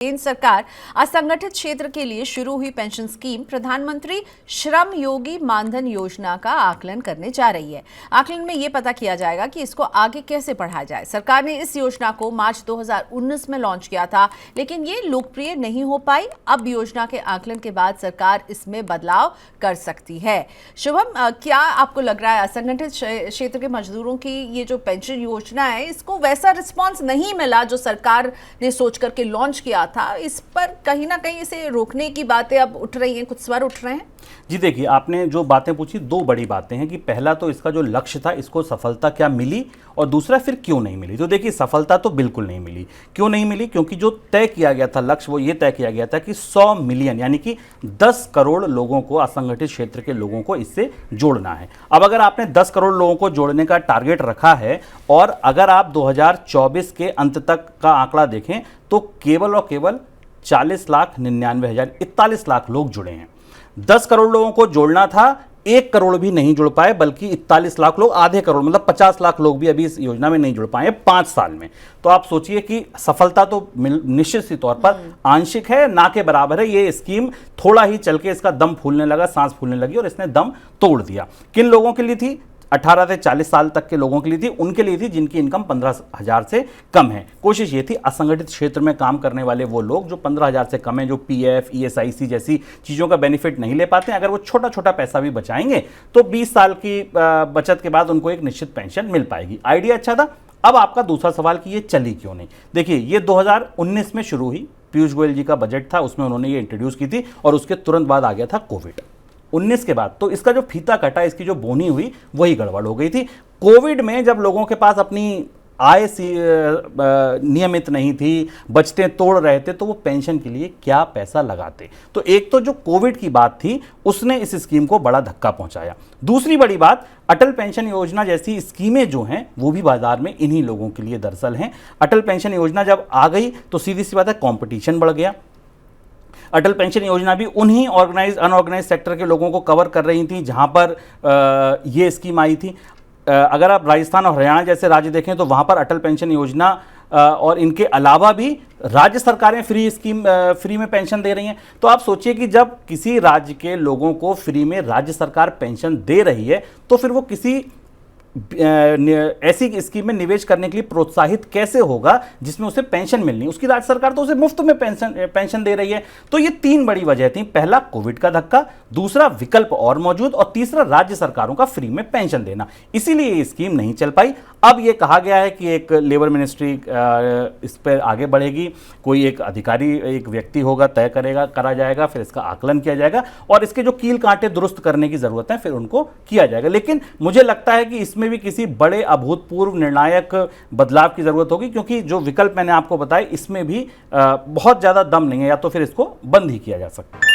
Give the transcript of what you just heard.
केंद्र सरकार असंगठित क्षेत्र के लिए शुरू हुई पेंशन स्कीम प्रधानमंत्री श्रम योगी मानधन योजना का आकलन करने जा रही है। आकलन में यह पता किया जाएगा कि इसको आगे कैसे बढ़ाया जाए। सरकार ने इस योजना को मार्च 2019 में लॉन्च किया था, लेकिन ये लोकप्रिय नहीं हो पाई। अब योजना के आकलन के बाद सरकार इसमें बदलाव कर सकती है। शुभम, क्या आपको लग रहा है असंगठित क्षेत्र के मजदूरों की ये जो पेंशन योजना है, इसको वैसा रिस्पॉन्स नहीं मिला जो सरकार ने सोच करके लॉन्च किया था? इस पर कहीं ना कहीं इसे रोकने की बातें अब उठ रही हैं, कुछ स्वर उठ रहे हैं। जी देखिए, आपने जो बातें पूछी, दो बड़ी बातें हैं कि पहला तो इसका जो लक्ष्य था, इसको सफलता क्या मिली, और दूसरा फिर क्यों नहीं मिली। तो देखिए, सफलता तो बिल्कुल नहीं मिली। क्यों नहीं मिली? क्योंकि जो तय किया गया था लक्ष्य, वो ये तय किया गया था कि 100 मिलियन यानी कि 10 करोड़ लोगों को, असंगठित क्षेत्र के लोगों को इससे जोड़ना है। अब अगर आपने 10 करोड़ लोगों को जोड़ने का टारगेट रखा है और अगर आप 2024 के अंत तक का आंकड़ा देखें तो केवल और केवल 40,99,041 लाख लोग जुड़े हैं। 10 करोड़ लोगों को जोड़ना था, 1 करोड़ भी नहीं जुड़ पाए, बल्कि 41 लाख लोग, आधे करोड़ मतलब 50 लाख लोग भी अभी इस योजना में नहीं जुड़ पाए 5 साल में। तो आप सोचिए कि सफलता तो निश्चित सी तौर पर आंशिक है, ना के बराबर है। ये स्कीम थोड़ा ही चल के इसका दम फूलने लगा, सांस फूलने लगी और इसने दम तोड़ दिया। किन लोगों के लिए थी? 18 से 40 साल तक के लोगों के लिए थी, उनके लिए थी जिनकी इनकम 15,000 से कम है। कोशिश ये थी असंगठित क्षेत्र में काम करने वाले वो लोग जो 15,000 से कम है, जो पीएफ, ईएसआईसी जैसी चीज़ों का बेनिफिट नहीं ले पाते हैं, अगर वो छोटा छोटा पैसा भी बचाएंगे तो 20 साल की बचत के बाद उनको एक निश्चित पेंशन मिल पाएगी। आइडिया अच्छा था। अब आपका दूसरा सवाल कि ये चली क्यों नहीं। देखिए, ये 2019 में शुरू हुई, पीयूष गोयल जी का बजट था, उसमें उन्होंने ये इंट्रोड्यूस की थी और उसके तुरंत बाद आ गया था कोविड 19 के बाद। तो इसका जो फीता कटा, इसकी जो बोनी हुई, वही गड़बड़ हो गई थी। कोविड में जब लोगों के पास अपनी आय नियमित नहीं थी, बचतें तोड़ रहे थे, तो वो पेंशन के लिए क्या पैसा लगाते। तो एक तो जो कोविड की बात थी, उसने इस स्कीम को बड़ा धक्का पहुंचाया। दूसरी बड़ी बात, अटल पेंशन योजना जैसी स्कीमें जो हैं वो भी बाजार में इन्हीं लोगों के लिए दरअसल हैं। अटल पेंशन योजना जब आ गई तो सीधी सी बात है, कंपटीशन बढ़ गया। अटल पेंशन योजना भी उन्हीं ऑर्गेनाइज अनऑर्गेनाइज सेक्टर के लोगों को कवर कर रही थी जहां पर ये स्कीम आई थी। अगर आप राजस्थान और हरियाणा जैसे राज्य देखें तो वहां पर अटल पेंशन योजना और इनके अलावा भी राज्य सरकारें फ्री में पेंशन दे रही हैं। तो आप सोचिए कि जब किसी राज्य के लोगों को फ्री में राज्य सरकार पेंशन दे रही है तो फिर वो किसी ऐसी स्कीम में निवेश करने के लिए प्रोत्साहित कैसे होगा जिसमें उसे पेंशन मिलनी। उसकी राज्य सरकार तो उसे मुफ्त में पेंशन दे रही है। तो ये 3 बड़ी वजह थी। पहला कोविड का धक्का, दूसरा विकल्प और मौजूद, और तीसरा राज्य सरकारों का फ्री में पेंशन देना। इसीलिए ये स्कीम नहीं चल पाई। अब ये कहा गया है कि एक लेबर मिनिस्ट्री इस पर आगे बढ़ेगी, कोई एक अधिकारी, एक व्यक्ति होगा, तय करा जाएगा, फिर इसका आकलन किया जाएगा और इसके जो कील कांटे दुरुस्त करने की जरूरत है फिर उनको किया जाएगा। लेकिन मुझे लगता है कि इसमें भी किसी बड़े अभूतपूर्व निर्णायक बदलाव की जरूरत होगी, क्योंकि जो विकल्प मैंने आपको बताए इसमें भी बहुत ज्यादा दम नहीं है, या तो फिर इसको बंद ही किया जा सकता है।